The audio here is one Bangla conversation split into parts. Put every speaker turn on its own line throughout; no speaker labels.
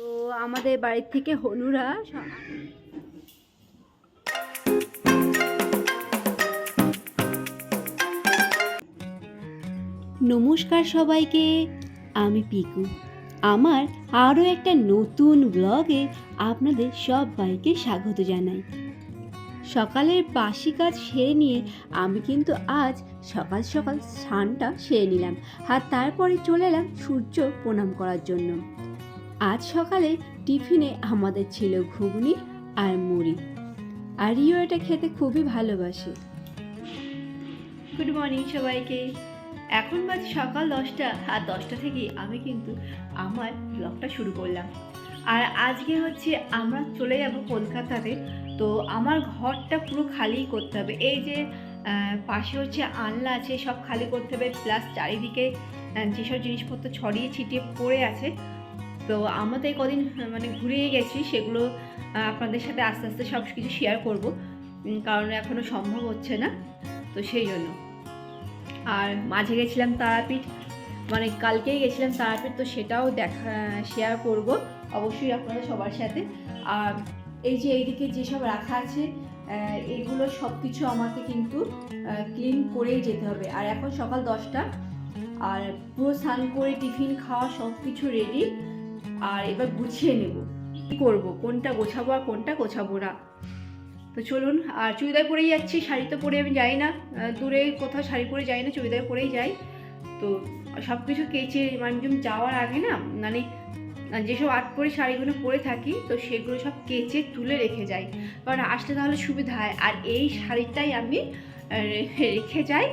তো আমাদের বাড়ির থেকে হনুরা নমস্কার সবাইকে, আমি পিকু। আমার আরও একটা নতুন ব্লগে আপনাদের সবাইকে স্বাগত জানাই। সকালের বাসি কাজ সেরে নিয়ে আমি কিন্তু আজ সকাল সকাল স্নানটা সেরে নিলাম, আর তারপরে চলে এলাম সূর্য প্রণাম করার জন্য। আজ সকালে টিফিনে আমাদের ছিল ঘুগনি আর মুড়ি, আর রিও এটা খেতে খুবই ভালোবাসে। গুড মর্নিং সবাইকে। এখন বাজে সকাল 10টা, আর 10টা থেকে আমি কিন্তু আমার ব্লগটা শুরু করলাম। আর আজকে হচ্ছে আমরা চলে যাব কলকাতাতে। তো আমার ঘরটা পুরো খালি করতে হবে। এই যে পাশে হচ্ছে আনলা আছে, সব খালি করতে হবে, প্লাস চারিদিকে যেসব জিনিসপত্র ছড়িয়ে ছিটিয়ে পড়ে আছে। তো আমাদের কদিন মানে ঘুরিয়ে গেছি, সেগুলো আপনাদের সাথে আস্তে আস্তে সব কিছু শেয়ার করব, কারণ এখনও সম্ভব হচ্ছে না, তো সেই জন্য। আর মাঝে গেছিলাম তারাপীঠ, মানে কালকেই গেছিলাম তারাপীঠ, তো সেটাও শেয়ার করব অবশ্যই আপনাদের সবার সাথে। আর এই যে এইদিকে যেসব রাখা আছে এগুলো সব কিছু আমাকে কিন্তু ক্লিন করেই যেতে হবে। আর এখন সকাল 10টা, আর পুরো স্নান করে টিফিন খাওয়া সব কিছু রেডি। আর এবার গুছিয়ে নেব, কী করবো, কোনটা গোছাবো আর কোনটা গোছাবো না। তো চলুন। আর চুড়িদার পরেই যাচ্ছি, শাড়ি তো পরে আমি যাই না, দূরে কোথাও শাড়ি পরে যাই না, চুড়িদার পরেই যাই। তো সব কিছু কেচে মানে যাওয়ার আগে না, মানে যেসব আটপরে শাড়িগুলো পরে থাকি তো সেগুলো সব কেচে তুলে রেখে যাই, কারণ আসলে তাহলে সুবিধা হয়। আর এই শাড়িটাই আমি রেখে যাই,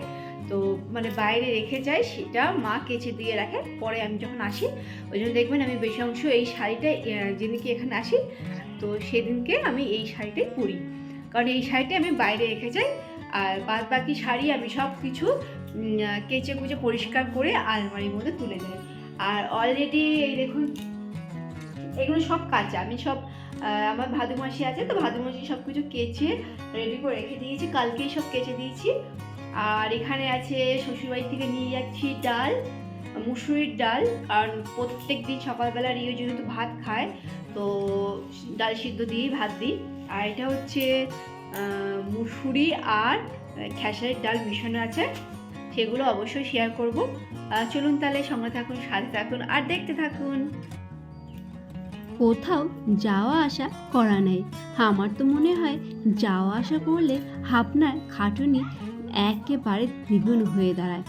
তো মানে বাইরে রেখে যাই, সেটা মা কেচে দিয়ে রাখে, পরে আমি যখন আসি ওই জন্য দেখবেন আমি বেশি অংশ এই শাড়িটাই যেদিনকে এখানে আসি তো সেদিনকে আমি এই শাড়িটাই পরি, কারণ এই শাড়িটা আমি বাইরে রেখে যাই। আর বাদ বাকি শাড়ি আমি সব কিছু কেচে কুচে পরিষ্কার করে আলমারির মধ্যে তুলে যাই। আর অলরেডি এই দেখুন এগুলো সব কাঁচা, আমি সব আমার ভাদুমাসি আছে, তো ভাদুমাসি সব কিছু কেচে রেডি করে রেখে দিয়েছি, কালকেই সব কেচে দিয়েছি। আর এখানে আছে শ্বশুরবাড়ি থেকে নিয়ে যাচ্ছি ডাল, মুসুরির ডাল, কারণ প্রত্যেক দিন সকালবেলা রিও যেহেতু ভাত খায় তো ডাল সিদ্ধ দিয়েই ভাত দিই। আর এটা হচ্ছে মুসুরি আর খেসারির ডাল মিশানো আছে, সেগুলো অবশ্যই শেয়ার করব। চলুন তাহলে সঙ্গে থাকুন, সাথে থাকুন আর দেখতে থাকুন। কোথাও যাওয়া আসা করা নেই, আমার তো মনে হয় যাওয়া আসা করলে আপনার খাটুনি একেবারে দ্বিগুণ হয়ে দাঁড়ায়।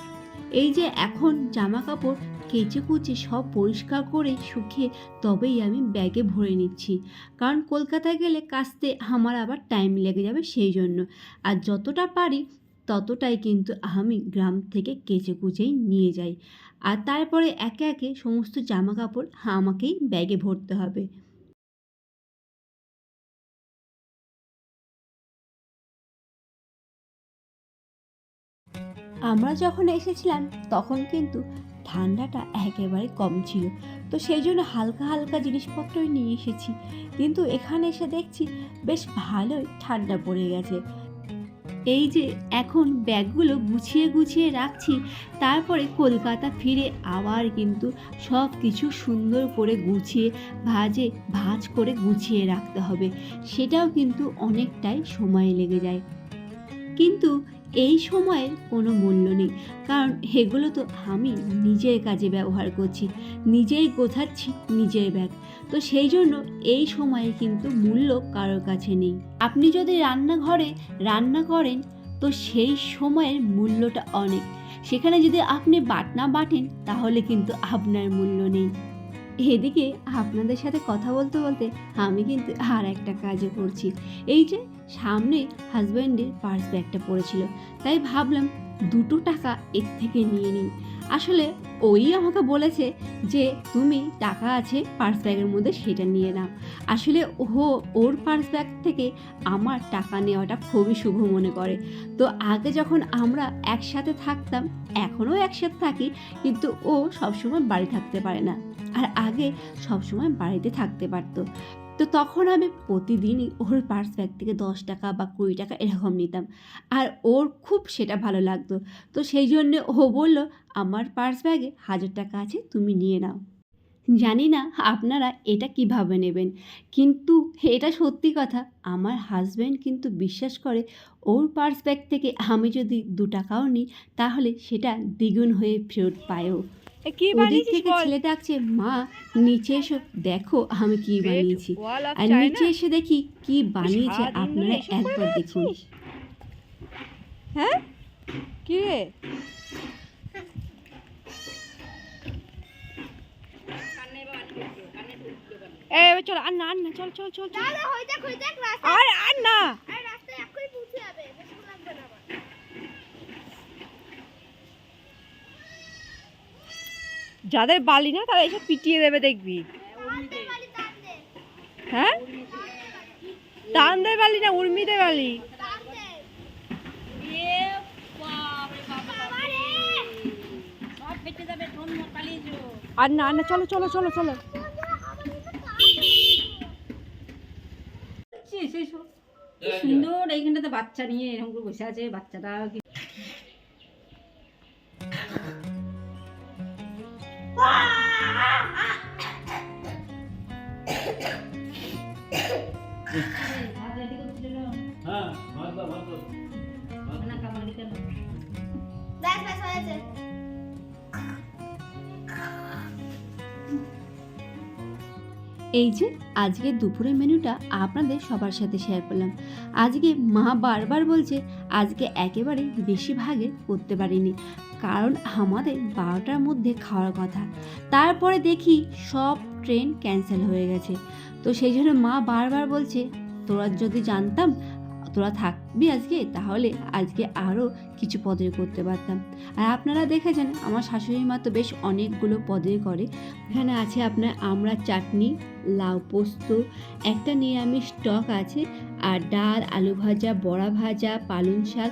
এই যে এখন জামা কাপড় কেচে কুচে সব পরিষ্কার করে শুকিয়ে তবেই আমি ব্যাগে ভরে নিচ্ছি, কারণ কলকাতায় গেলে কাচতে আমার আবার টাইম লেগে যাবে সেই জন্য। আর যতটা পারি ততটাই কিন্তু আমি গ্রাম থেকে কেচে কুচেই নিয়ে যাই, আর তারপরে একে একে সমস্ত জামা কাপড় আমাকেই ব্যাগে ভরতে হবে। আমরা যখন এসেছিলাম তখন কিন্তু ঠান্ডাটা একেবারে কম ছিল, তো সেই জন্য হালকা হালকা জিনিসপত্রই নিয়ে এসেছি, কিন্তু এখানে এসে দেখছি বেশ ভালোই ঠান্ডা পড়ে গেছে। এই যে এখন ব্যাগগুলো গুছিয়ে গুছিয়ে রাখছি, তারপরে কলকাতা ফিরে আবার কিন্তু সব কিছু সুন্দর করে গুছিয়ে ভাঁজ করে গুছিয়ে রাখতে হবে, সেটাও কিন্তু অনেকটাই সময় লেগে যায়। কিন্তু এই সময়ের কোনো মূল্য নেই, কারণ এগুলো তো আমি নিজের কাজে ব্যবহার করছি, নিজেই গোছাচ্ছি নিজের ব্যাগ, তো সেই জন্য এই সময়ে কিন্তু মূল্য কারোর কাছে নেই। আপনি যদি রান্নাঘরে রান্না করেন তো সেই সময়ের মূল্যটা অনেক, সেখানে যদি আপনি বাটনা বাটেন তাহলে কিন্তু আপনার মূল্য নেই। এদিকে আপনাদের সাথে কথা বলতে বলতে আমি কিন্তু আর একটা কাজও করছি। এই যে সামনে হাজব্যান্ডের পার্স ব্যাগটা পড়েছিল, তাই ভাবলাম 2 টাকা এর থেকে নিয়ে নিই। আসলে ওই আমাকে বলেছে যে তুমি টাকা আছে পার্স ব্যাগের মধ্যে সেটা নিয়ে নাও। আসলে ওর পার্স ব্যাগ থেকে আমার টাকা নেওয়াটা খুবই শুভ মনে করে। তো আগে যখন আমরা একসাথে থাকতাম, এখনও একসাথে থাকি, কিন্তু ও সবসময় বাড়ি থাকতে পারে না, আর আগে সবসময় বাড়িতে থাকতে পারতো। তো তখন আমি প্রতিদিনই ওর পার্স ব্যাগ থেকে 10 টাকা বা 20 টাকা এরকম নিতাম, আর ওর খুব সেটা ভালো লাগতো। তো সেই জন্য ও বলল আমার পার্স ব্যাগে 1000 টাকা আছে, তুমি নিয়ে নাও। জানি না আপনারা এটা কিভাবে নেবেন, কিন্তু এটা সত্যি কথা। আমার হাজব্যান্ড কিন্তু বিশ্বাস করে ওর পার্স ব্যাগ থেকে আমি যদি 2 টাকাও নিই তাহলে সেটা দ্বিগুণ হয়ে ফেরত পায়ও।
কি
ওদিক
বানিয়েছিস
থেকে
বল?
ছেলে ডাকছে, মা নিচে এসো, দেখো আমি কি
Great
বানিয়েছি।
Wall of
R
China?
নিচে এসে দেখি কি বানিয়েছে,
সারাদিন ধরে
আপনারা
এসব করে
একবার দেখুন।
বেড়াচ্ছিস? হ্যাঁ, কি রে? এই এবার চল, আর না আর না, চল চল চল চল। আর না, যাদের বালি না তারা এসব পিটিয়ে দেবে দেখবি। হ্যাঁ, তানদের বালি না উর্মিদের বালি। আর না আর না, চলো চলো চলো চলো।
সুন্দর এইখানটাতে বাচ্চা নিয়ে এরকম করে বসে আছে, বাচ্চাটা
এই যে আজকে দুপুরের মেনুটা আপনাদের সবার সাথে শেয়ার করলাম। আজকে মা বারবার বলছে আজকে একেবারে বেশি ভাগে করতে পারিনি, কারণ আমাদের 12টার মধ্যে খাওয়ার কথা। তারপরে দেখি সব ট্রেন ক্যান্সেল হয়ে গেছে। তো সেই জন্য মা বারবার বলছে তোরা যদি জানতাম তোরা থাকবি আজকে, তাহলে আজকে আরও কিছু পদের করতে পারতাম। আর আপনারা দেখেছেন আমার শাশুড়ি মা তো বেশ অনেকগুলো পদের করে। এখানে আছে আপনার আমড়া চাটনি, লাউ পোস্ত, একটা নিরামিষ টক আছে, আর ডাল, আলু ভাজা, বড়া ভাজা, পালং শাক,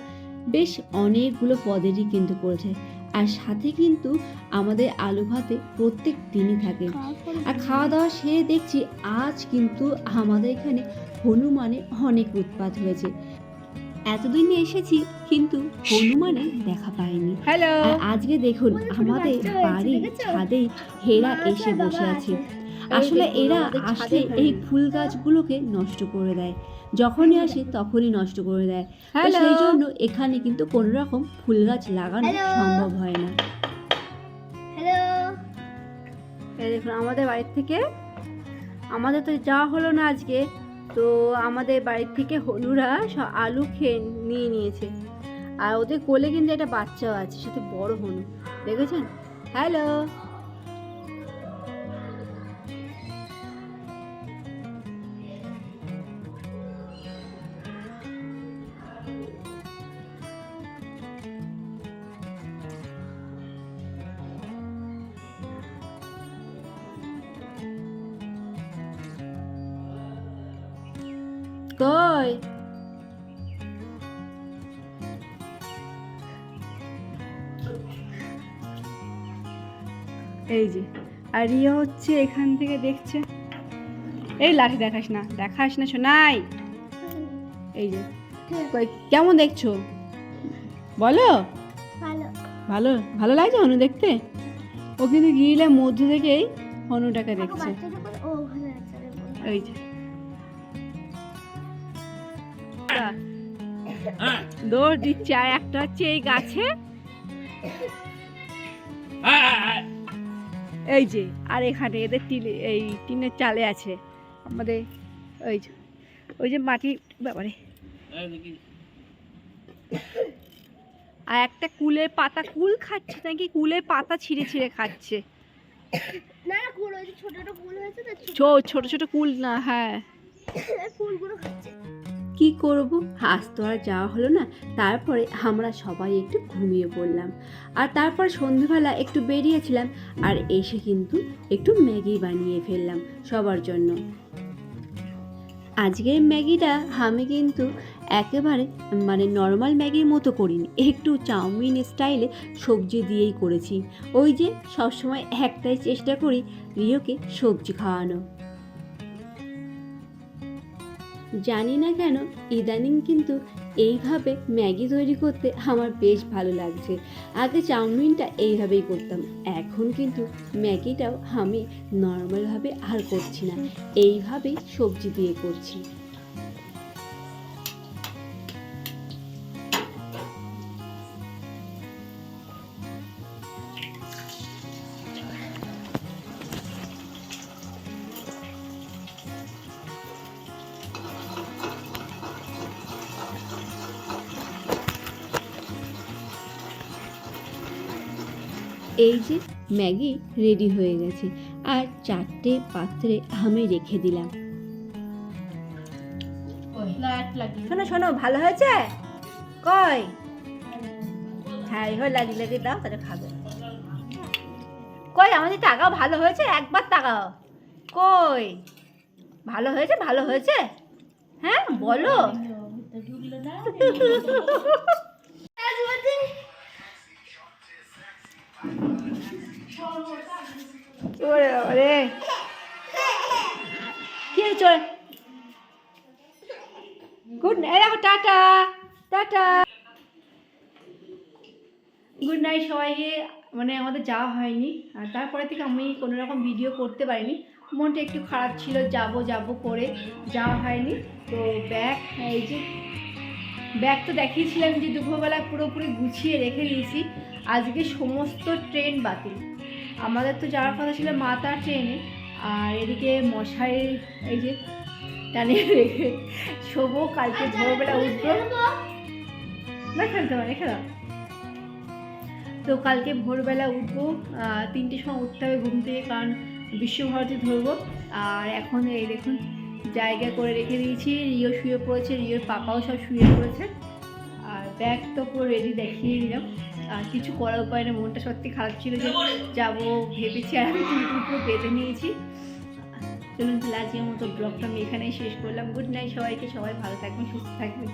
বেশ অনেকগুলো পদেরই কিন্তু করেছে। আর সাথে কিন্তু আমাদের আলু ভাতে প্রত্যেক দিনই থাকে। আর খাওয়া দাওয়া সেরে দেখছি আজ কিন্তু আমাদের এখানে হনুমানের অনেক উৎপাত হয়েছে। এতদিন এসেছি কিন্তু হনুমানের দেখা পাইনি।
হ্যালো,
আর আজকে দেখুন আমাদের বাড়ির ছাদে হেরা এসে বসে আছে। আসলে এরা আসলে এই ফুল গাছগুলোকে নষ্ট করে দেয়, যখনই আসে তখনই নষ্ট করে দেয়। তো সেই জন্য এখানে কিন্তু কোনো রকম ফুল গাছ লাগানো সম্ভব হয় না। এই দেখুন আমাদের বাড়ির থেকে, আমাদের তো যাওয়া হলো না আজকে, তো আমাদের বাড়ির থেকে হনুরা সব আলু খেয়ে নিয়ে নিয়েছে। আর ওদের কোলে কিন্তু একটা বাচ্চাও আছে, সাথে বড় হনু, দেখেছেন? হ্যালো, কই? এই যে, আর রিয়া হচ্ছে এখান থেকে দেখছে। এই লাঠি দেখাস না, দেখাস না শোনাই। এই যে কই, কেমন দেখছো বলো? ভালো ভালো লাগছে হনু দেখতে? ও কিন্তু গ্রিলের মধ্যে থেকেই হনুটাকে দেখছে। এই যে দৌড় দিচ্ছে, আর একটা হচ্ছে এই গাছে, এই যে, আর এখানে এদের এই টিনের চালে আছে আমাদের। ওই যে মাটি ব্যাপারে, আর একটা কুলের পাতা, কুল খাচ্ছে নাকি, কুলের পাতা ছিঁড়ে ছিঁড়ে খাচ্ছে। ছোট ছোট কুল না, হ্যাঁ কি করব, আজ তো আর যাওয়া হলো না। তারপরে আমরা সবাই একটু ঘুমিয়ে পড়লাম। আর তারপর সন্ধ্যেবেলা একটু বেরিয়েছিলাম, আর এসে কিন্তু একটু ম্যাগি বানিয়ে ফেললাম সবার জন্য। আজকের ম্যাগিটা আমি কিন্তু একেবারে নর্মাল ম্যাগির মতো করিনি, একটু চাউমিন স্টাইলে সবজি দিয়েই করেছি। ওই যে সবসময় একটাই চেষ্টা করি, রিওকে সবজি খাওয়ানো। জানি না কেন ইদানিং কিন্তু এইভাবে ম্যাগি তৈরি করতে আমার বেশ ভালো লাগছে। আগে চাউমিনটা এইভাবেই করতাম, এখন কিন্তু ম্যাগিটাও আমি নর্মালভাবে আর করছি না, এইভাবেই সবজি দিয়ে করছি। এই যে ম্যাগি রেডি হয়ে গেছে, আর 4টে পাত্রে আমি রেখে দিলাম।
শোনো শোনো, ভালো হয়েছে? কই? হ্যাঁ এইভাবে লাগিয়ে লাগিয়ে দাও, তাহলে খাবে। কই আমাদের তাকাও, ভালো হয়েছে? একবার তাকাও। কই ভালো হয়েছে? ভালো হয়েছে? হ্যাঁ বলো। ওরে ওরে, কি চল। গুড নাইট, দেখো টাটা টাটা, গুড নাইট সবাইকে। মানে আমাদের যাওয়া হয়নি, আর তারপরে থেকে আমি কোনো রকম ভিডিও করতে পারিনি, মনটা একটু খারাপ ছিল, যাব করে যাওয়া হয়নি। তো ব্যাগ, এই যে ব্যাগ তো দেখিয়েছিলাম যে দুপুরবেলা পুরোপুরি গুছিয়ে রেখে দিয়েছি। আজকে সমস্ত ট্রেন বাতিল, আমাদের তো যাওয়ার কথা ছিল মাতা ট্রেনে, আর এদিকে মশাই এই যে টানিয়ে রেখে শোবো, কালকে ভোরবেলা উঠবো না, খেলতে পারে খেলা। তো কালকে ভোরবেলা উঠবো, 3টের সময় উঠতে হবে ঘুম থেকে, কারণ বিশ্বভারতী ধরবো। আর এখন এই দেখুন জায়গা করে রেখে দিয়েছি, রিও শুয়ে পড়েছে, রিওর পাপাও সব শুয়ে পড়েছে, আর ব্যাগ তো পুরো রেডি দেখিয়ে দিলাম। আর কিছু করার উপায় না, মনটা সত্যি খারাপ ছিল যে যাবো ভেবেছি, আর আমি পুরো বেঁধে নিয়েছি। চলুন তাহলে আজকের মতো ব্লগটা আমি এখানেই শেষ করলাম। গুড নাইট সবাইকে, সবাই ভালো থাকবেন, সুস্থ থাকবেন।